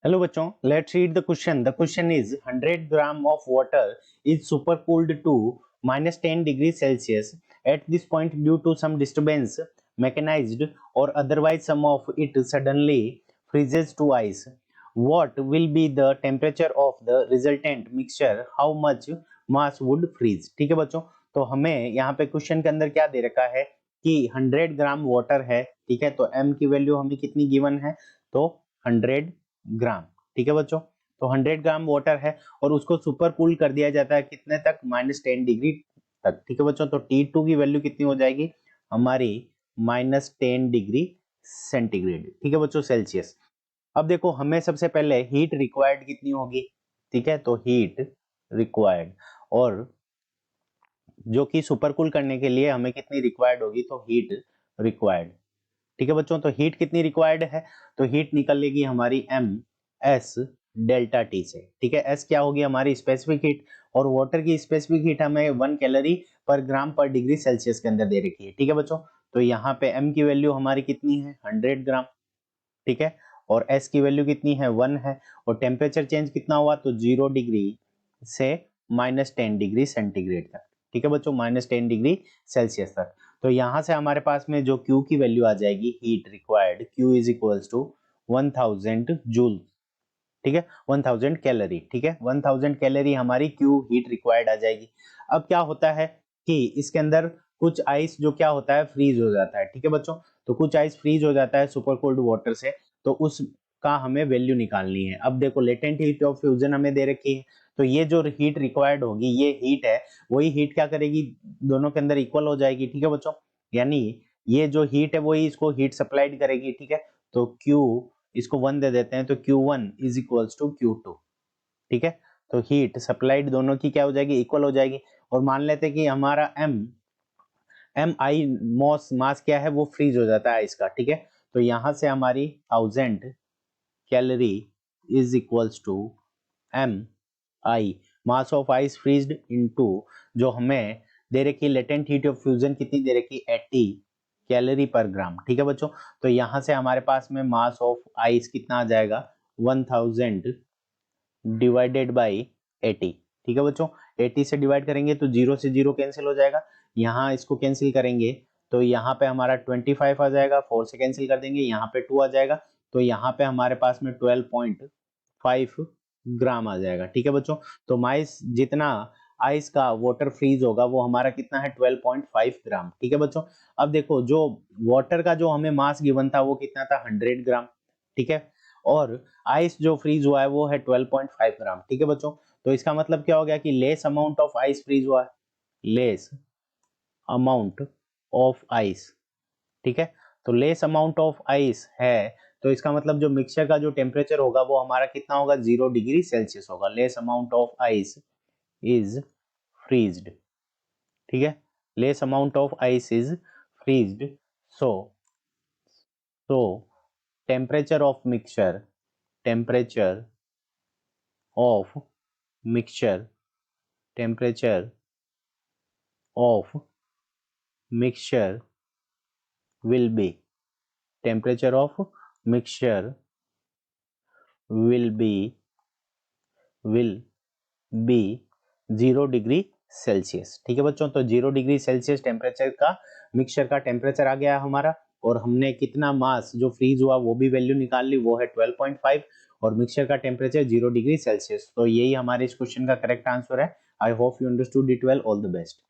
Hello बच्चों, let's read the question. The question is 100 gram of water is supercooled to minus 10 degrees Celsius. At this point, due to some disturbance, mechanized or otherwise, some of it suddenly freezes to ice. What will be the temperature of the resultant mixture? How much mass would freeze? ठीक है बच्चों, तो हमें यहाँ पे question के अंदर क्या दे रखा है कि 100 ग्राम वाटर है, ठीक है, तो m की वैल्यू हमें कितनी गिवन है, तो 100 ग्राम, ठीक है बच्चों। तो 100 ग्राम वाटर है और उसको सुपर कूल कर दिया जाता है कितने तक, -10 डिग्री तक, ठीक है बच्चों। तो T2 की वैल्यू कितनी हो जाएगी हमारी, -10 डिग्री सेंटीग्रेड, ठीक है बच्चों, सेल्सियस। अब देखो हमें सबसे पहले हीट रिक्वायर्ड कितनी होगी, ठीक है, तो हीट रिक्वायर्ड, और जो कि सुपर कूल करने के लिए हमें कितनी रिक्वायर्ड होगी, तो हीट रिक्वायर्ड, ठीक है बच्चों। तो हीट कितनी रिक्वायर्ड है, तो हीट निकलेगी हमारी m s डेल्टा टी से, ठीक है। s क्या होगी हमारी स्पेसिफिक हीट, और वाटर की स्पेसिफिक हीट हमें 1 कैलोरी पर ग्राम पर डिग्री सेल्सियस के अंदर दे रखी है, ठीक है बच्चों। तो यहाँ पे m की वैल्यू हमारी कितनी है, 100 ग्राम, ठीक है, और s की वैल्यू कितनी है, 1 है, और टेम्परेचर चेंज कितना हुआ, तो 0 डिग्री से -10 डिग्री सेंटीग्रेड तक, ठीक है बच्चों, -10 डिग्री सेल्सियस तक। तो यहाँ से हमारे पास में जो Q की वैल्यू आ जाएगी, heat required, Q is equals to 1000 joule, ठीक है, 1000 कैलोरी, ठीक है, 1000 कैलोरी हमारी Q हीट रिक्वायर्ड आ जाएगी। अब क्या होता है कि इसके अंदर कुछ आइस जो क्या होता है, फ्रीज हो जाता है, ठीक है बच्चों। तो कुछ आइस फ्रीज हो जाता है सुपर कोल्ड वाटर से, तो उसका हमें वैल्यू निकालनी है। अब देखो लेटेंट हीट ऑफ फ्यूजन हमें दे रखी है, तो ये जो हीट रिक्वायर्ड होगी, ये हीट है, वही हीट क्या करेगी, दोनों के अंदर इक्वल हो जाएगी, ठीक है बच्चों। यानी ये जो हीट है वही इसको हीट सप्लाइड करेगी, ठीक है। तो Q इसको 1 दे देते हैं, तो Q1 is equals to Q2, ठीक है। तो हीट सप्लाइड दोनों की क्या हो जाएगी, इक्वल हो जाएगी। और मान लेते हैं कि हमारा एम आई मास क्या है, वो फ्रीज हो जाता है इसका, ठीक है। तो यहां से हमारी 1000 calorie is equals to M I mass of ice freezed into, जो हमें दे रखी लेटेंट हीट ऑफ फ्यूजन कितनी दे रखी, 80 कैलोरी पर ग्राम, ठीक है बच्चों। तो यहां से हमारे पास में मास ऑफ आइस कितना आ जाएगा, 1000 डिवाइडेड बाई 80, ठीक है बच्चों। 80 से डिवाइड करेंगे तो 0 से 0 कैंसिल हो जाएगा, यहाँ इसको कैंसिल करेंगे तो यहाँ पे हमारा 25 आ जाएगा, 4 से कैंसिल कर देंगे, यहाँ पे 2 आ जाएगा, तो यहाँ पे हमारे पास में 12.5 ग्राम आ जाएगा, ठीक है बच्चों। तो माइस जितना आइस का वाटर फ्रीज होगा वो हमारा कितना है, 12.5 ग्राम, ठीक है बच्चों। अब देखो जो वाटर का जो हमें मास गिवन था वो कितना था, 100 ग्राम, ठीक है, और आइस जो फ्रीज हुआ है वो है 12.5 ग्राम, ठीक है बच्चों। तो इसका मतलब क्या हो गया कि less amount of ice freeze हुआ है, लेस अमाउंट ऑफ आइस, ठीक है। तो लेस अमाउंट ऑफ आइस है, तो इसका मतलब जो मिक्सचर का जो टेम्परेचर होगा वो हमारा कितना होगा, 0 डिग्री सेल्सियस होगा। Less amount of ice is freezed, ठीक है, less amount of ice is freezed, so so temperature of mixture, temperature of mixture, temperature of mixture will be, temperature of mixture will be, will be 0 degree Celsius, ठीक है बच्चों। तो 0 degree Celsius temperature का mixture का temperature आ गया हमारा, और हमने कितना मास जो फ्रीज हुआ वो भी वैल्यू निकाल ली, वो है 12.5, और मिक्सचर का टेम्परेचर 0 डिग्री सेल्सियस। तो यही हमारे इस क्वेश्चन का करेक्ट आंसर है। I hope you understood it well, all the best.